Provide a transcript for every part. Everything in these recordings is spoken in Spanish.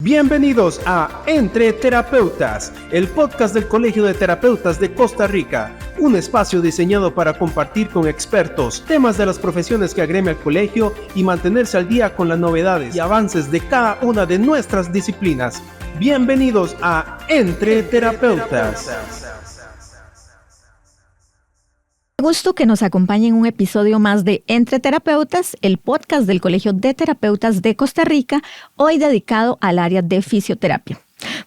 Bienvenidos a Entre Terapeutas, el podcast del Colegio de Terapeutas de Costa Rica, un espacio diseñado para compartir con expertos temas de las profesiones que agremia el colegio y mantenerse al día con las novedades y avances de cada una de nuestras disciplinas. Bienvenidos a Entre Terapeutas. Gusto que nos acompañen en un episodio más de Entre Terapeutas, el podcast del Colegio de Terapeutas de Costa Rica, hoy dedicado al área de fisioterapia.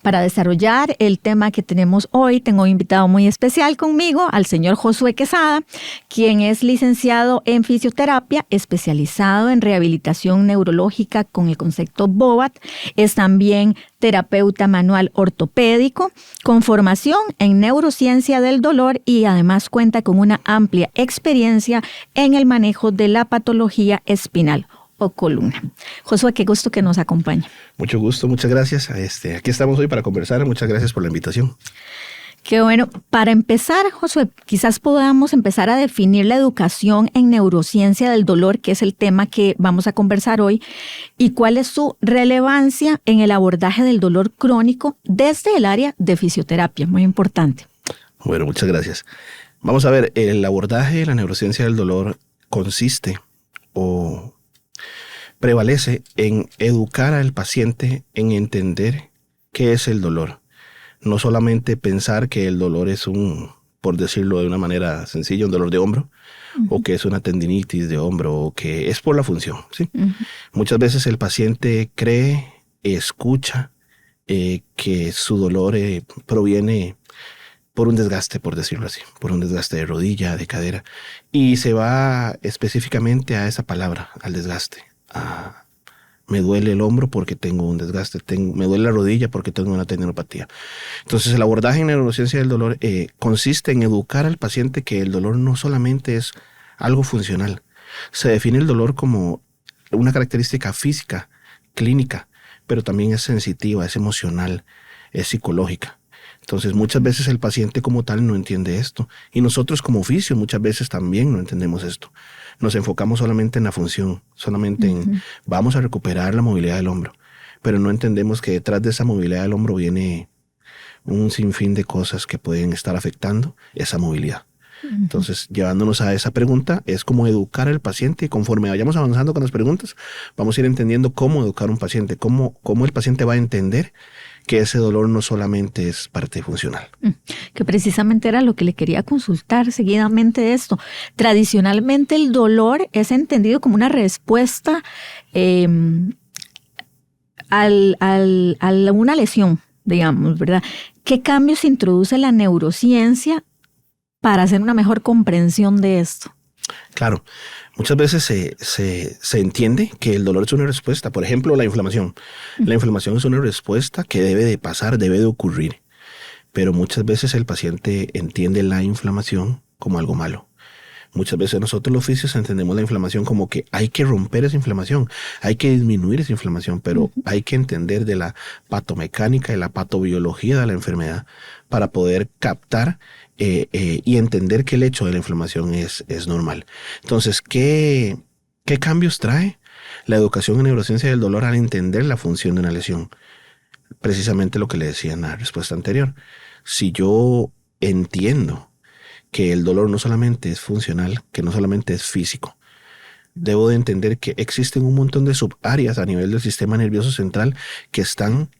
Para desarrollar el tema que tenemos hoy, tengo un invitado muy especial conmigo, al señor Josué Quesada, quien es licenciado en fisioterapia, especializado en rehabilitación neurológica con el concepto BOVAT. Es también terapeuta manual ortopédico, con formación en neurociencia del dolor y además cuenta con una amplia experiencia en el manejo de la patología espinal o columna. Josué, qué gusto que nos acompañe. Mucho gusto, muchas gracias. Aquí estamos hoy para conversar. Muchas gracias por la invitación. Qué bueno. Para empezar, Josué, quizás podamos empezar a definir la educación en neurociencia del dolor, que es el tema que vamos a conversar hoy, y cuál es su relevancia en el abordaje del dolor crónico desde el área de fisioterapia. Muy importante. Bueno, muchas gracias. Vamos a ver, el abordaje de la neurociencia del dolor consiste o prevalece en educar al paciente en entender qué es el dolor. No solamente pensar que el dolor es por decirlo de una manera sencilla, un dolor de hombro, o que es una tendinitis de hombro, o que es por la función, ¿sí? Muchas veces el paciente cree, escucha que su dolor proviene por un desgaste, por decirlo así, por un desgaste de rodilla, de cadera, y se va específicamente a esa palabra, al desgaste. Me duele el hombro porque tengo un desgaste, me duele la rodilla porque tengo una tendinopatía. Entonces el abordaje en neurociencia del dolor consiste en educar al paciente que el dolor no solamente es algo funcional. Se define el dolor como una característica física, clínica, pero también es sensitiva, es emocional, es psicológica. Entonces muchas veces el paciente como tal no entiende esto, y nosotros como oficio muchas veces también no entendemos esto. Nos enfocamos solamente en la función, solamente en vamos a recuperar la movilidad del hombro, pero no entendemos que detrás de esa movilidad del hombro viene un sinfín de cosas que pueden estar afectando esa movilidad. Entonces, llevándonos a esa pregunta, es como educar al paciente, y conforme vayamos avanzando con las preguntas, vamos a ir entendiendo cómo educar a un paciente, cómo el paciente va a entender que ese dolor no solamente es parte funcional. Que precisamente era lo que le quería consultar seguidamente de esto. Tradicionalmente el dolor es entendido como una respuesta a una lesión, digamos, ¿verdad? ¿Qué cambios introduce la neurociencia para hacer una mejor comprensión de esto? Claro, muchas veces se entiende que el dolor es una respuesta. Por ejemplo, la inflamación. La inflamación es una respuesta que debe de pasar, debe de ocurrir. Pero muchas veces el paciente entiende la inflamación como algo malo. Muchas veces nosotros los fisios entendemos la inflamación como que hay que romper esa inflamación, hay que disminuir esa inflamación, pero hay que entender de la patomecánica y la patobiología de la enfermedad para poder captar y entender que el hecho de la inflamación es normal. Entonces, ¿qué cambios trae la educación en neurociencia del dolor al entender la función de una lesión? Precisamente lo que le decía en la respuesta anterior. Si yo entiendo que el dolor no solamente es funcional, que no solamente es físico, debo de entender que existen un montón de subáreas a nivel del sistema nervioso central que están,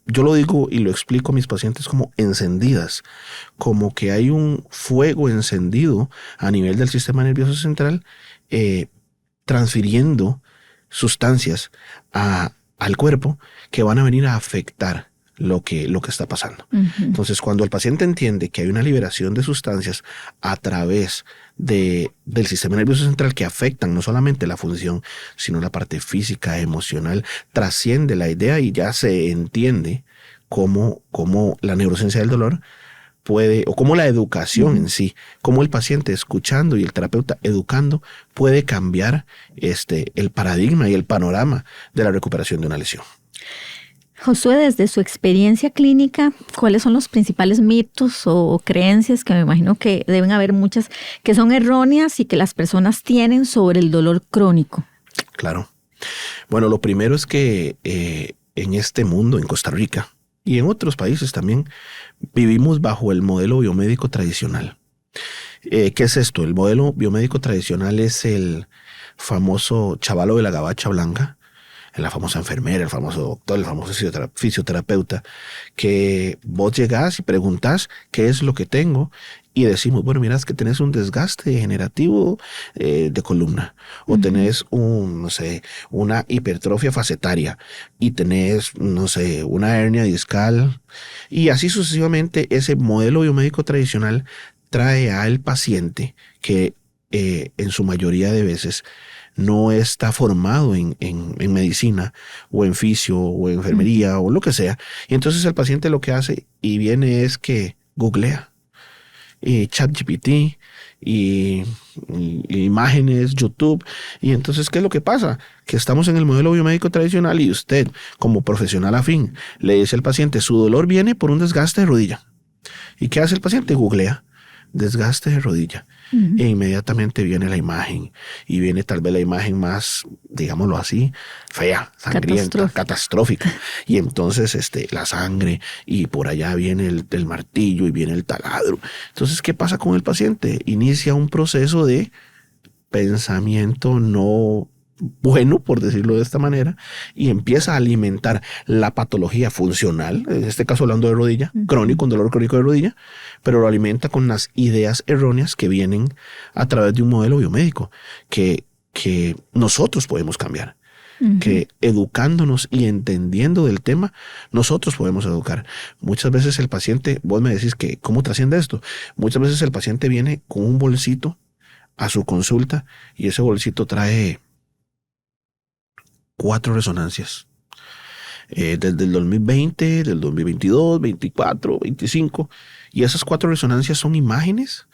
yo lo digo y lo explico a mis pacientes como encendidas, como que hay un fuego encendido a nivel del sistema nervioso central, transfiriendo sustancias al cuerpo que van a venir a afectar lo que está pasando. Entonces, cuando el paciente entiende que hay una liberación de sustancias a través del sistema nervioso central que afectan no solamente la función, sino la parte física, emocional, trasciende la idea y ya se entiende cómo la neurociencia del dolor puede, o cómo la educación en sí, cómo el paciente escuchando y el terapeuta educando puede cambiar el paradigma y el panorama de la recuperación de una lesión. Josué, desde su experiencia clínica, ¿cuáles son los principales mitos o creencias, que me imagino que deben haber muchas, que son erróneas y que las personas tienen sobre el dolor crónico? Claro. Bueno, lo primero es que en este mundo, en Costa Rica y en otros países también, vivimos bajo el modelo biomédico tradicional. ¿Qué es esto? El modelo biomédico tradicional es el famoso chavalo de la gabacha blanca, la famosa enfermera, el famoso doctor, el famoso fisioterapeuta, que vos llegás y preguntás qué es lo que tengo y decimos, bueno, mirás que tenés un desgaste degenerativo de columna, o tenés una hipertrofia facetaria, y tenés, una hernia discal, y así sucesivamente. Ese modelo biomédico tradicional trae al paciente que en su mayoría de veces no está formado en medicina o en fisio o en enfermería o lo que sea. Y entonces el paciente lo que hace y viene es que googlea ChatGPT y imágenes, YouTube. Y entonces, ¿qué es lo que pasa? Que estamos en el modelo biomédico tradicional y usted, como profesional afín, le dice al paciente, su dolor viene por un desgaste de rodilla. ¿Y qué hace el paciente? Googlea desgaste de rodilla. E inmediatamente viene la imagen, y viene tal vez la imagen más, digámoslo así, fea, sangrienta, catastrófica. Y entonces la sangre, y por allá viene el martillo y viene el taladro. Entonces, ¿qué pasa con el paciente? Inicia un proceso de pensamiento no bueno, por decirlo de esta manera, y empieza a alimentar la patología funcional, en este caso hablando de rodilla, crónico, un dolor crónico de rodilla, pero lo alimenta con las ideas erróneas que vienen a través de un modelo biomédico que nosotros podemos cambiar. Que educándonos y entendiendo del tema, nosotros podemos educar. Muchas veces el paciente, vos me decís que ¿cómo trasciende esto? Muchas veces el paciente viene con un bolsito a su consulta y ese bolsito trae 4 resonancias. Desde el 2020, del 2022, 24, 25. Y esas 4 resonancias son imágenes,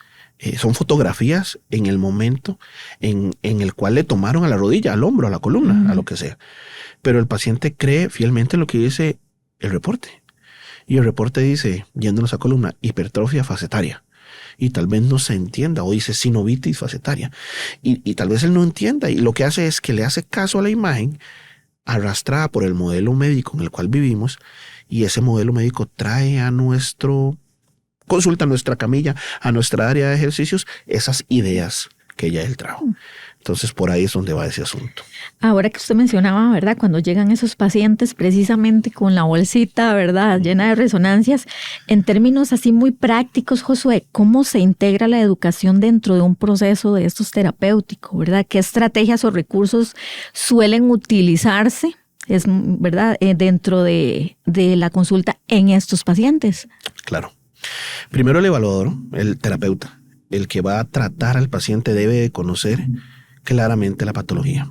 son fotografías en el momento en el cual le tomaron a la rodilla, al hombro, a la columna, a lo que sea. Pero el paciente cree fielmente en lo que dice el reporte. Y el reporte dice, yéndonos a columna, hipertrofia facetaria. Y tal vez no se entienda, o dice sinovitis facetaria. Y tal vez él no entienda, y lo que hace es que le hace caso a la imagen arrastrada por el modelo médico en el cual vivimos, y ese modelo médico trae a nuestro consulta, a nuestra camilla, a nuestra área de ejercicios, esas ideas que ya él trajo. Entonces, por ahí es donde va ese asunto. Ahora que usted mencionaba, ¿verdad? Cuando llegan esos pacientes precisamente con la bolsita, ¿verdad? Llena de resonancias, en términos así muy prácticos, Josué, ¿cómo se integra la educación dentro de un proceso de estos terapéuticos, ¿verdad? ¿Qué estrategias o recursos suelen utilizarse, ¿verdad? Dentro de la consulta en estos pacientes? Claro. Primero el evaluador, el terapeuta, el que va a tratar al paciente, debe de conocer claramente la patología.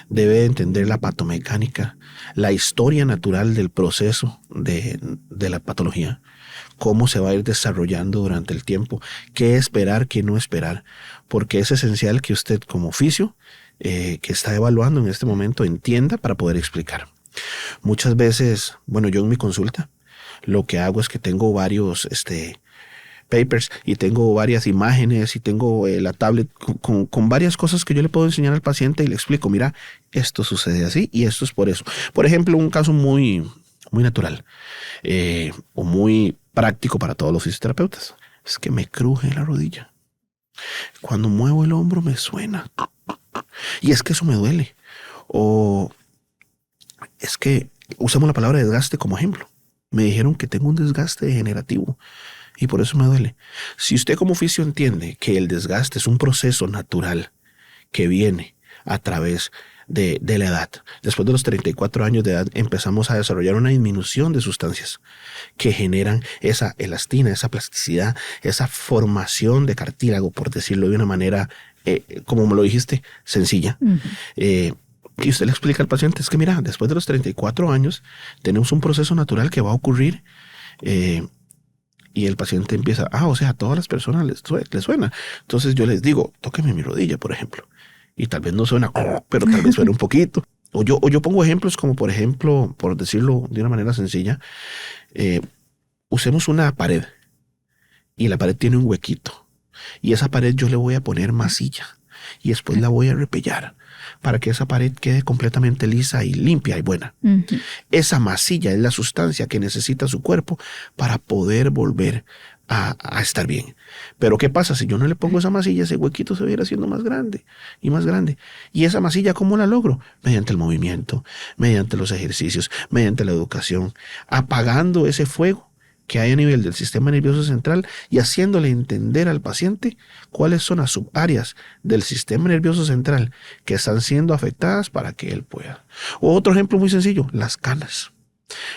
Debe entender la patomecánica, la historia natural del proceso de la patología, cómo se va a ir desarrollando durante el tiempo, qué esperar, qué no esperar, porque es esencial que usted como fisio, que está evaluando en este momento, entienda para poder explicar. Muchas veces, yo en mi consulta, lo que hago es que tengo varios papers y tengo varias imágenes y tengo la tablet con varias cosas que yo le puedo enseñar al paciente y le explico, mira, esto sucede así y esto es por eso. Por ejemplo, un caso muy, muy natural o muy práctico para todos los fisioterapeutas es que me cruje la rodilla. Cuando muevo el hombro me suena y es que eso me duele. O es que usamos la palabra desgaste como ejemplo. Me dijeron que tengo un desgaste degenerativo y por eso me duele. Si usted como fisio entiende que el desgaste es un proceso natural que viene a través de la edad, después de los 34 años de edad empezamos a desarrollar una disminución de sustancias que generan esa elastina, esa plasticidad, esa formación de cartílago, por decirlo de una manera, como me lo dijiste, sencilla. Y usted le explica al paciente, es que mira, después de los 34 años tenemos un proceso natural que va a ocurrir y el paciente empieza, o sea, a todas las personas les suena. Entonces yo les digo, tóqueme mi rodilla, por ejemplo. Y tal vez no suena, pero tal vez suena un poquito. O yo pongo ejemplos como, por ejemplo, por decirlo de una manera sencilla, usemos una pared y la pared tiene un huequito. Y esa pared yo le voy a poner masilla y después la voy a repellar para que esa pared quede completamente lisa y limpia y buena. Esa masilla es la sustancia que necesita su cuerpo para poder volver a estar bien. Pero ¿qué pasa? Si yo no le pongo esa masilla, ese huequito se va a ir haciendo más grande y más grande. ¿Y esa masilla cómo la logro? Mediante el movimiento, mediante los ejercicios, mediante la educación, apagando ese fuego que hay a nivel del sistema nervioso central y haciéndole entender al paciente cuáles son las subáreas del sistema nervioso central que están siendo afectadas para que él pueda. O otro ejemplo muy sencillo, las canas.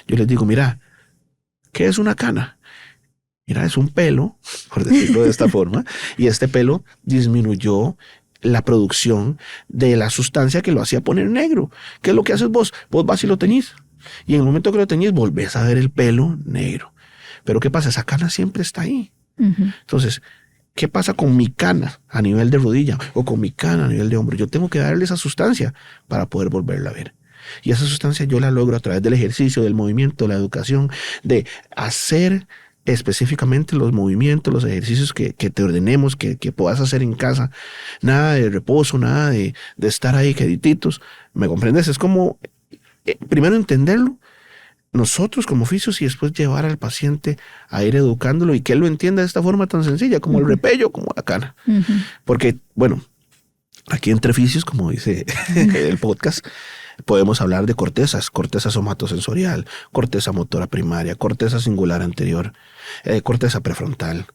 Yo les digo, mira, ¿qué es una cana? Mira, es un pelo, por decirlo de esta forma, y este pelo disminuyó la producción de la sustancia que lo hacía poner negro. ¿Qué es lo que haces vos? Vos vas y lo teñís. Y en el momento que lo teñís, volvés a ver el pelo negro. Pero ¿qué pasa? Esa cana siempre está ahí. Entonces, ¿qué pasa con mi cana a nivel de rodilla o con mi cana a nivel de hombro? Yo tengo que darle esa sustancia para poder volverla a ver. Y esa sustancia yo la logro a través del ejercicio, del movimiento, la educación, de hacer específicamente los movimientos, los ejercicios que te ordenemos, que puedas hacer en casa. Nada de reposo, nada de estar ahí quedititos. ¿Me comprendes? Es como, primero entenderlo, nosotros como oficios, y después llevar al paciente a ir educándolo y que él lo entienda de esta forma tan sencilla, como el repello, como la cana. Porque, bueno, aquí entre oficios, como dice el podcast, podemos hablar de cortezas, corteza somatosensorial, corteza motora primaria, corteza singular anterior, corteza prefrontal.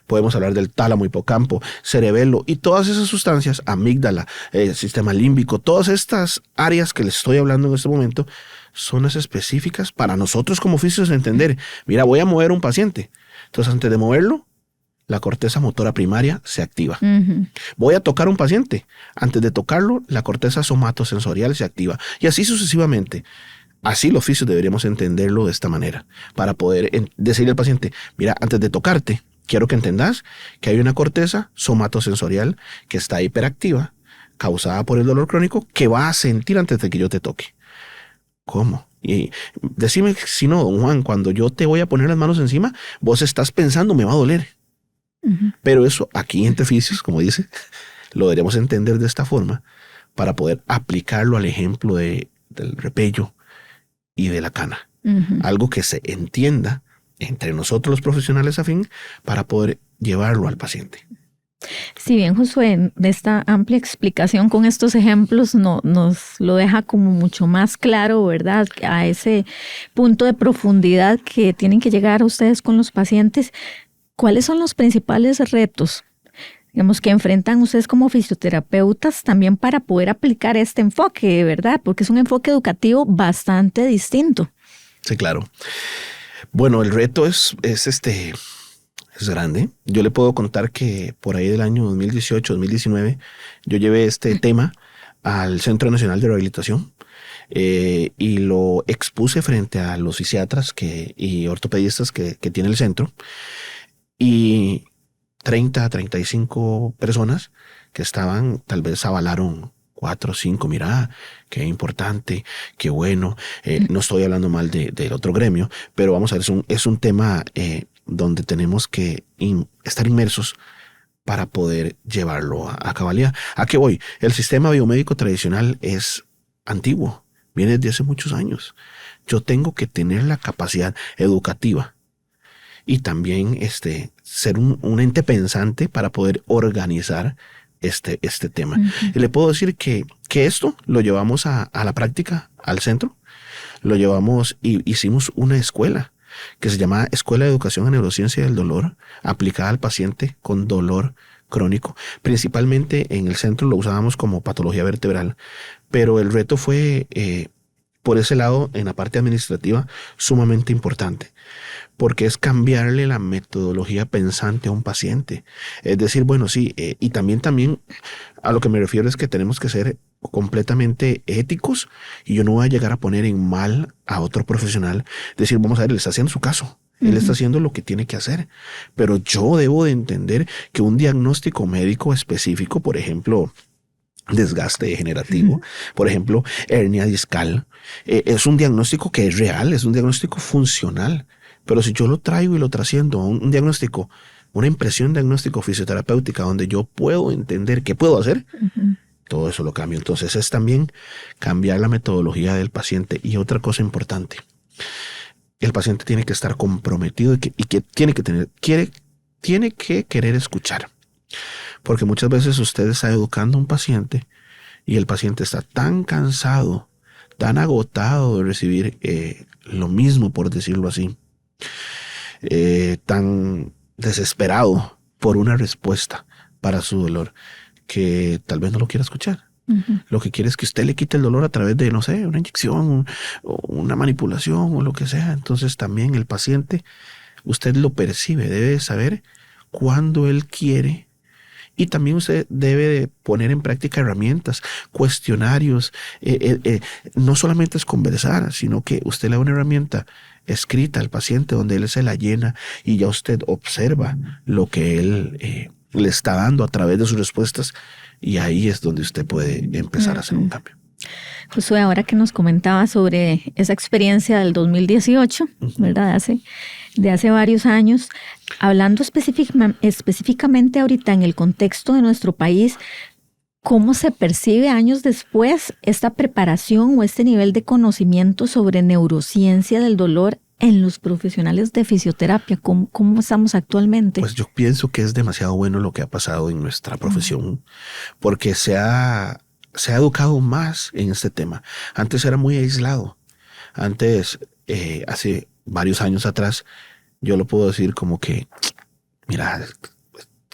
Podemos hablar del tálamo, hipocampo, cerebelo y todas esas sustancias, amígdala, sistema límbico, todas estas áreas que les estoy hablando en este momento, son las específicas para nosotros como oficios de entender. Mira, voy a mover a un paciente. Entonces, antes de moverlo, la corteza motora primaria se activa. Voy a tocar a un paciente. Antes de tocarlo, la corteza somatosensorial se activa. Y así sucesivamente. Así los oficios deberíamos entenderlo de esta manera, para poder decirle al paciente, mira, antes de tocarte, quiero que entendas que hay una corteza somatosensorial que está hiperactiva, causada por el dolor crónico, que va a sentir antes de que yo te toque. ¿Cómo? Y decime si no, don Juan, cuando yo te voy a poner las manos encima, vos estás pensando, me va a doler. Pero eso aquí entre oficios, como dice, lo deberíamos entender de esta forma para poder aplicarlo al ejemplo del repello y de la cana. Algo que se entienda entre nosotros los profesionales afín para poder llevarlo al paciente. Si bien, Josué, esta amplia explicación con estos ejemplos nos lo deja como mucho más claro, ¿verdad? A ese punto de profundidad que tienen que llegar ustedes con los pacientes. ¿Cuáles son los principales retos, digamos, que enfrentan ustedes como fisioterapeutas también para poder aplicar este enfoque, ¿verdad? Porque es un enfoque educativo bastante distinto. Sí, claro. Bueno, el reto es grande. Yo le puedo contar que por ahí del año 2018, 2019, yo llevé este tema al Centro Nacional de Rehabilitación y lo expuse frente a los fisiatras y ortopedistas que tiene el centro, y 30 a 35 personas que estaban, tal vez avalaron 4 o 5, mira, qué importante, qué bueno. No estoy hablando mal del otro gremio, pero vamos a ver, es un tema donde tenemos que estar inmersos para poder llevarlo a cabalidad. ¿A qué voy? El sistema biomédico tradicional es antiguo, viene desde hace muchos años. Yo tengo que tener la capacidad educativa y también ser un ente pensante para poder organizar este tema. Y le puedo decir que esto lo llevamos a la práctica, al centro. Lo llevamos y hicimos una escuela que se llama Escuela de Educación en Neurociencia del Dolor, aplicada al paciente con dolor crónico. Principalmente en el centro lo usábamos como patología vertebral, pero el reto fue, por ese lado, en la parte administrativa, sumamente importante, porque es cambiarle la metodología pensante a un paciente. Es decir, bueno, sí, y también a lo que me refiero es que tenemos que ser completamente éticos, y yo no voy a llegar a poner en mal a otro profesional, decir, vamos a ver, él está haciendo su caso, él está haciendo lo que tiene que hacer, pero yo debo de entender que un diagnóstico médico específico, por ejemplo, desgaste degenerativo, por ejemplo, hernia discal, es un diagnóstico que es real, es un diagnóstico funcional. Pero si yo lo traigo y lo trasciendo a un diagnóstico, una impresión diagnóstico fisioterapéutica donde yo puedo entender qué puedo hacer, todo eso lo cambio. Entonces es también cambiar la metodología del paciente. Y otra cosa importante, el paciente tiene que estar comprometido y que tiene que querer escuchar. Porque muchas veces usted está educando a un paciente y el paciente está tan cansado, tan agotado de recibir lo mismo, por decirlo así, tan desesperado por una respuesta para su dolor, que tal vez no lo quiera escuchar. Lo que quiere es que usted le quite el dolor a través de, no sé, una inyección, o una manipulación o lo que sea. Entonces también el paciente, usted lo percibe, debe saber cuándo él quiere. Y también usted debe poner en práctica herramientas, cuestionarios. No solamente es conversar, sino que usted le da una herramienta escrita al paciente donde él se la llena y ya usted observa lo que él le está dando a través de sus respuestas, y ahí es donde usted puede empezar a hacer un cambio. Josué, ahora que nos comentaba sobre esa experiencia del 2018, ¿verdad? De hace varios años, hablando específicamente ahorita en el contexto de nuestro país, ¿cómo se percibe años después esta preparación o este nivel de conocimiento sobre neurociencia del dolor en los profesionales de fisioterapia? ¿Cómo estamos actualmente? Pues yo pienso que es demasiado bueno lo que ha pasado en nuestra profesión, porque se ha educado más en este tema. Antes era muy aislado. Antes, hace varios años atrás, yo lo puedo decir como que, mira,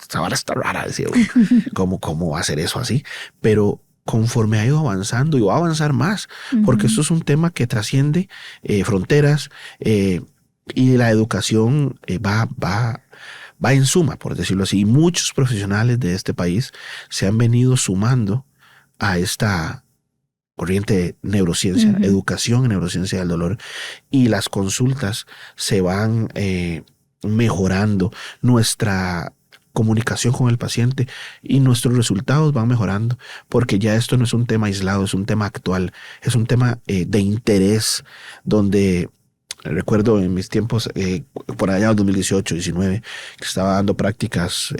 esta vara está rara, decía uno. ¿Cómo hacer eso así? Pero conforme ha ido avanzando y va a avanzar más, porque esto es un tema que trasciende fronteras, y la educación va en suma, por decirlo así. Y muchos profesionales de este país se han venido sumando a esta corriente de neurociencia, educación en neurociencia del dolor, y las consultas se van mejorando, nuestra comunicación con el paciente y nuestros resultados van mejorando, porque ya esto no es un tema aislado, es un tema actual, es un tema de interés, donde recuerdo en mis tiempos, por allá en 2018, 19, que estaba dando prácticas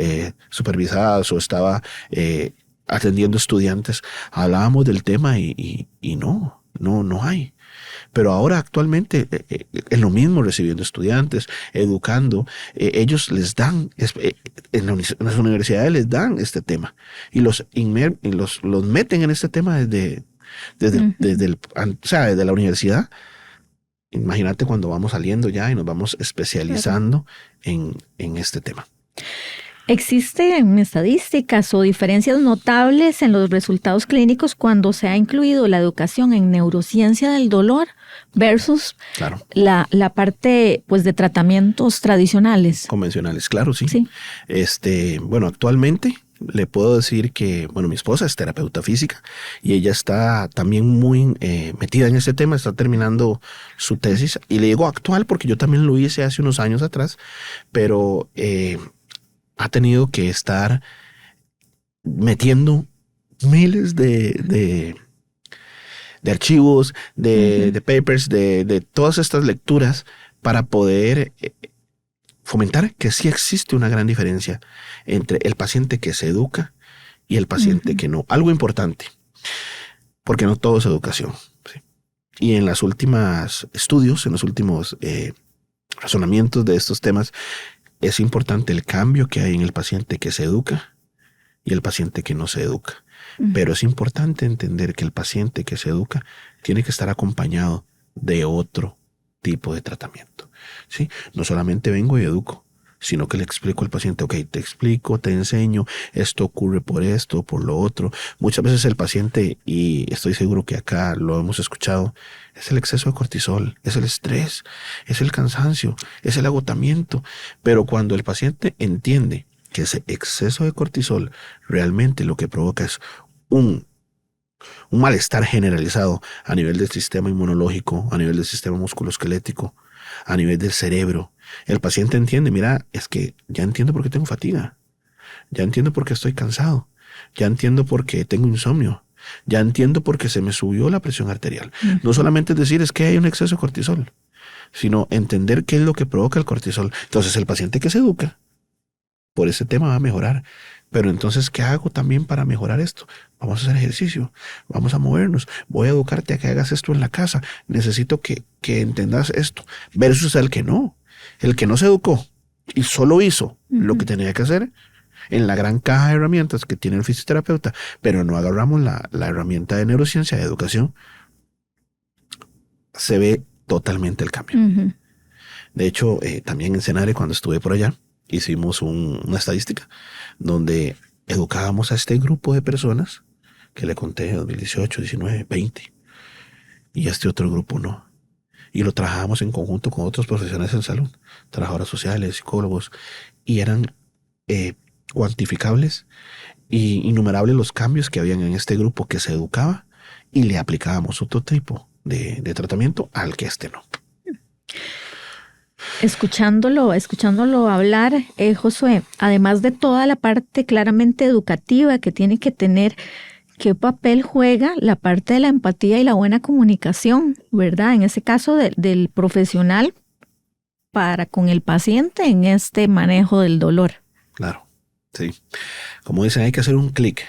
supervisadas o estaba atendiendo estudiantes, hablábamos del tema y no hay. Pero ahora actualmente es lo mismo, recibiendo estudiantes, educando. Ellos les dan, en las universidades les dan este tema y los meten en este tema desde la universidad. Imagínate cuando vamos saliendo ya y nos vamos especializando en este tema. ¿Existen estadísticas o diferencias notables en los resultados clínicos cuando se ha incluido la educación en neurociencia del dolor versus la parte, pues, de tratamientos tradicionales? Convencionales, claro, sí. Bueno, actualmente le puedo decir que, mi esposa es terapeuta física y ella está también muy metida en ese tema, está terminando su tesis, y le digo actual porque yo también lo hice hace unos años atrás, pero ha tenido que estar metiendo miles de archivos, de papers, de todas estas lecturas para poder fomentar que sí existe una gran diferencia entre el paciente que se educa y el paciente que no. Algo importante, porque no todo es educación, ¿sí? Y en los últimos estudios, en los últimos razonamientos de estos temas, es importante el cambio que hay en el paciente que se educa y el paciente que no se educa. Pero es importante entender que el paciente que se educa tiene que estar acompañado de otro tipo de tratamiento, ¿sí? No solamente vengo y educo, sino que le explico al paciente, ok, te explico, te enseño, esto ocurre por esto, por lo otro. Muchas veces el paciente, y estoy seguro que acá lo hemos escuchado, es el exceso de cortisol, es el estrés, es el cansancio, es el agotamiento. Pero cuando el paciente entiende que ese exceso de cortisol realmente lo que provoca es un malestar generalizado a nivel del sistema inmunológico, a nivel del sistema musculoesquelético, a nivel del cerebro, el paciente entiende, mira, es que ya entiendo por qué tengo fatiga, ya entiendo por qué estoy cansado, ya entiendo por qué tengo insomnio, ya entiendo por qué se me subió la presión arterial. No solamente es decir, es que hay un exceso de cortisol, sino entender qué es lo que provoca el cortisol. Entonces el paciente que se educa por ese tema va a mejorar Pero entonces, ¿qué hago también para mejorar esto? Vamos a hacer ejercicio, vamos a movernos, voy a educarte a que hagas esto en la casa, necesito que entendas esto, versus el que no se educó y solo hizo lo que tenía que hacer en la gran caja de herramientas que tiene el fisioterapeuta, pero no agarramos la herramienta de neurociencia, de educación, se ve totalmente el cambio. De hecho, también en Senare, cuando estuve por allá, hicimos una estadística donde educábamos a este grupo de personas que le conté 2018, 19, 20 y a este otro grupo no. Y lo trabajábamos en conjunto con otros profesionales en salud, trabajadoras sociales, psicólogos, y eran cuantificables y innumerables los cambios que habían en este grupo que se educaba y le aplicábamos otro tipo de tratamiento al que no. Escuchándolo hablar, Josué, además de toda la parte claramente educativa que tiene que tener, ¿qué papel juega la parte de la empatía y la buena comunicación, verdad? En ese caso del profesional para con el paciente en este manejo del dolor. Claro, sí. Como dicen, hay que hacer un clic,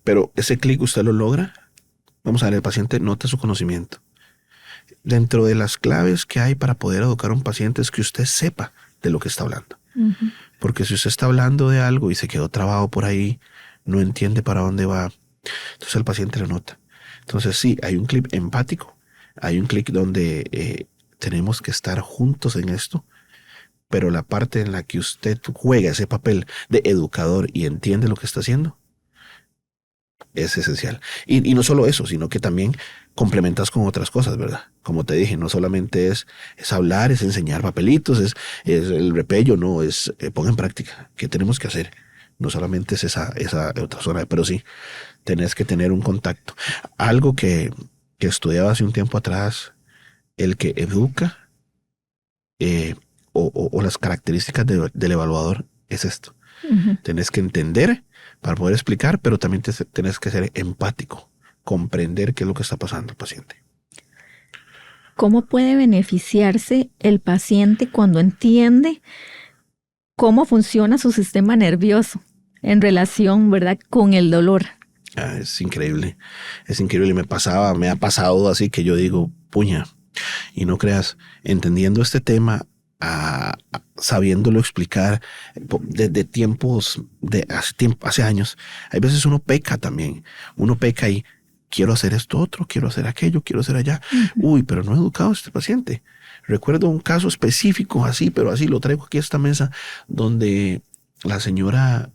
pero ese clic usted lo logra. Vamos a ver, el paciente nota su conocimiento. Dentro de las claves que hay para poder educar a un paciente es que usted sepa de lo que está hablando. Porque si usted está hablando de algo y se quedó trabado por ahí, no entiende para dónde va, entonces el paciente lo nota. Entonces sí, hay un clic empático, hay un clic donde tenemos que estar juntos en esto, pero la parte en la que usted juega ese papel de educador y entiende lo que está haciendo es esencial. Y no solo eso, sino que también complementas con otras cosas, ¿verdad? Como te dije, no solamente es hablar, es enseñar papelitos, es el repello, no, es ponga en práctica. ¿Qué tenemos que hacer? No solamente es esa otra zona, pero sí, tenés que tener un contacto. Algo que estudiaba hace un tiempo atrás, el que educa o las características del evaluador es esto. Tenés que entender para poder explicar, pero también tenés que ser empático, comprender qué es lo que está pasando al paciente. ¿Cómo puede beneficiarse el paciente cuando entiende cómo funciona su sistema nervioso en relación, ¿verdad?, con el dolor? Es increíble, me ha pasado así que yo digo, puña, y no creas, entendiendo este tema, sabiéndolo explicar desde tiempos, hace años, hay veces uno peca también, y quiero hacer esto otro, quiero hacer aquello, quiero hacer allá, pero no he educado a este paciente. Recuerdo un caso específico así, pero así lo traigo aquí a esta mesa, donde la señora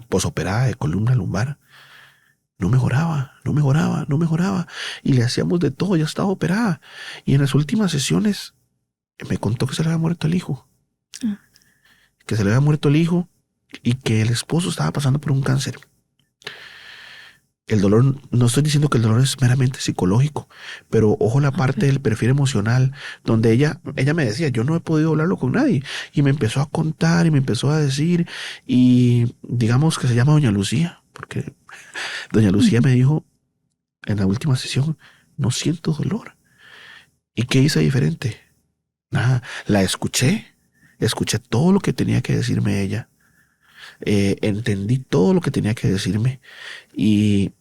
posoperada de columna lumbar no mejoraba, y le hacíamos de todo, ya estaba operada, y en las últimas sesiones me contó que se le había muerto el hijo. Y que el esposo estaba pasando por un cáncer. El dolor, no estoy diciendo que el dolor es meramente psicológico, pero ojo la parte del perfil emocional, donde ella me decía, yo no he podido hablarlo con nadie. Y me empezó a contar y me empezó a decir, y digamos que se llama Doña Lucía, porque Doña Lucía me dijo en la última sesión, no siento dolor. ¿Y qué hice diferente? Nada, la escuché todo lo que tenía que decirme ella, entendí todo lo que tenía que decirme y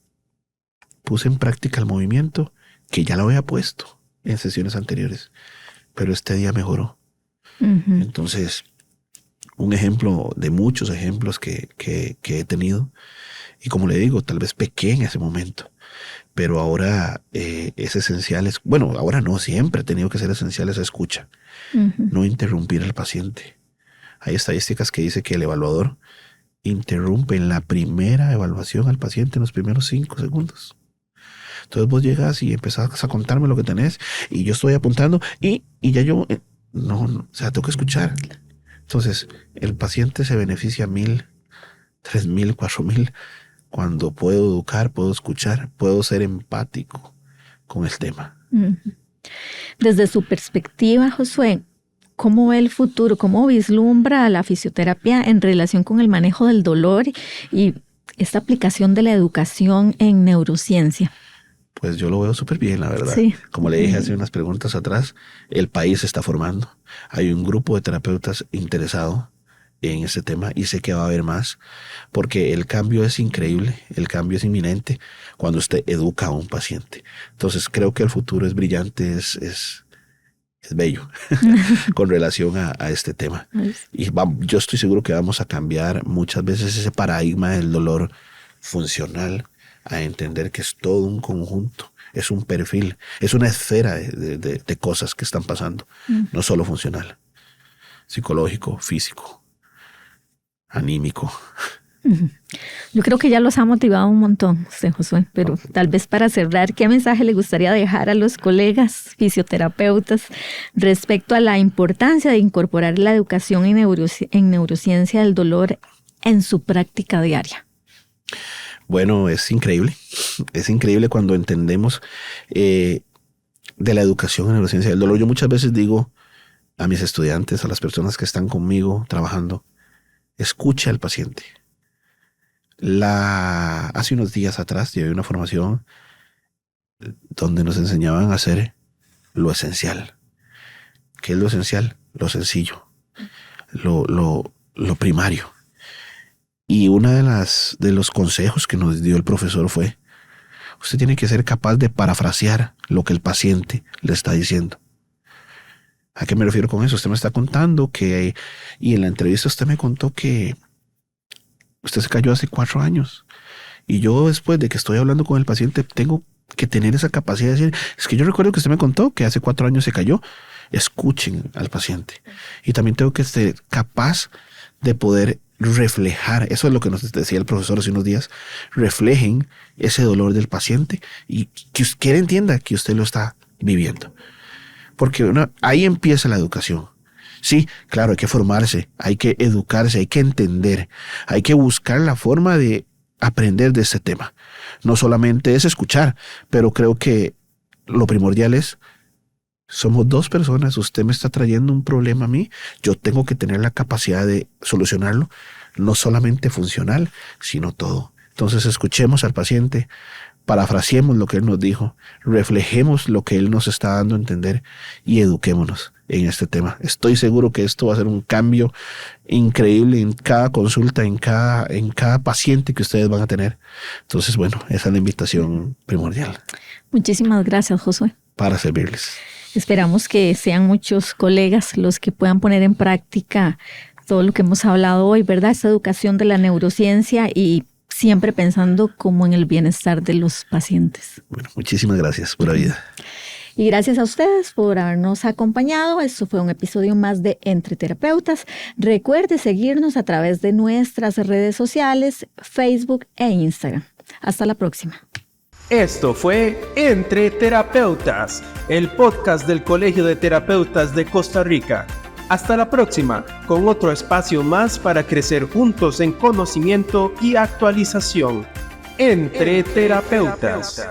puse en práctica el movimiento que ya lo había puesto en sesiones anteriores, pero este día mejoró. Entonces, un ejemplo de muchos ejemplos que he tenido, y como le digo, tal vez pequé en ese momento, pero ahora es esencial, ahora no, siempre ha tenido que ser esencial esa escucha. No interrumpir al paciente. Hay estadísticas que dice que el evaluador interrumpe en la primera evaluación al paciente en los primeros 5 segundos. Entonces vos llegas y empezás a contarme lo que tenés y yo estoy apuntando y ya yo no, tengo que escuchar. Entonces el paciente se beneficia 1,000, 3,000, 4,000 cuando puedo educar, puedo escuchar, puedo ser empático con el tema. Desde su perspectiva, Josué, ¿cómo ve el futuro? ¿Cómo vislumbra la fisioterapia en relación con el manejo del dolor y esta aplicación de la educación en neurociencia? Pues yo lo veo súper bien, la verdad. Sí. Como le dije hace unas preguntas atrás, el país se está formando. Hay un grupo de terapeutas interesado en este tema y sé que va a haber más, porque el cambio es increíble, el cambio es inminente cuando usted educa a un paciente. Entonces creo que el futuro es brillante, es bello con relación a este tema. Y yo estoy seguro que vamos a cambiar muchas veces ese paradigma del dolor funcional a entender que es todo un conjunto, es un perfil, es una esfera de cosas que están pasando, no solo funcional, psicológico, físico, anímico. Yo creo que ya los ha motivado un montón, Josué, pero tal vez para cerrar, ¿qué mensaje le gustaría dejar a los colegas fisioterapeutas respecto a la importancia de incorporar la educación en neurociencia del dolor en su práctica diaria? Bueno, es increíble cuando entendemos de la educación en neurociencia del dolor. Yo muchas veces digo a mis estudiantes, a las personas que están conmigo trabajando, escuche al paciente. Hace unos días atrás llevé una formación donde nos enseñaban a hacer lo esencial. ¿Qué es lo esencial? Lo sencillo, lo primario. Y uno de los consejos que nos dio el profesor fue: usted tiene que ser capaz de parafrasear lo que el paciente le está diciendo. ¿A qué me refiero con eso? Usted me está contando y en la entrevista usted me contó que usted se cayó hace 4 años. Y yo, después de que estoy hablando con el paciente, tengo que tener esa capacidad de decir: es que yo recuerdo que usted me contó que hace 4 años se cayó. Escuchen al paciente. Y también tengo que ser capaz de poder reflejar, eso es lo que nos decía el profesor hace unos días, reflejen ese dolor del paciente y que él entienda que usted lo está viviendo. Porque ahí empieza la educación. Sí, claro, hay que formarse, hay que educarse, hay que entender, hay que buscar la forma de aprender de este tema. No solamente es escuchar, pero creo que lo primordial es: somos 2 personas, usted me está trayendo un problema a mí, yo tengo que tener la capacidad de solucionarlo, no solamente funcional, sino todo. Entonces escuchemos al paciente, parafraseemos lo que él nos dijo, reflejemos lo que él nos está dando a entender y eduquémonos en este tema. Estoy seguro que esto va a ser un cambio increíble en cada consulta, en cada paciente que ustedes van a tener. Entonces, bueno, esa es la invitación primordial. Muchísimas gracias, Josué. Para servirles. Esperamos que sean muchos colegas los que puedan poner en práctica todo lo que hemos hablado hoy, ¿verdad? Esta educación de la neurociencia y siempre pensando como en el bienestar de los pacientes. Bueno, muchísimas gracias. Pura vida. Y gracias a ustedes por habernos acompañado. Esto fue un episodio más de Entre Terapeutas. Recuerde seguirnos a través de nuestras redes sociales, Facebook e Instagram. Hasta la próxima. Esto fue Entre Terapeutas, el podcast del Colegio de Terapeutas de Costa Rica. Hasta la próxima, con otro espacio más para crecer juntos en conocimiento y actualización. Entre Terapeutas.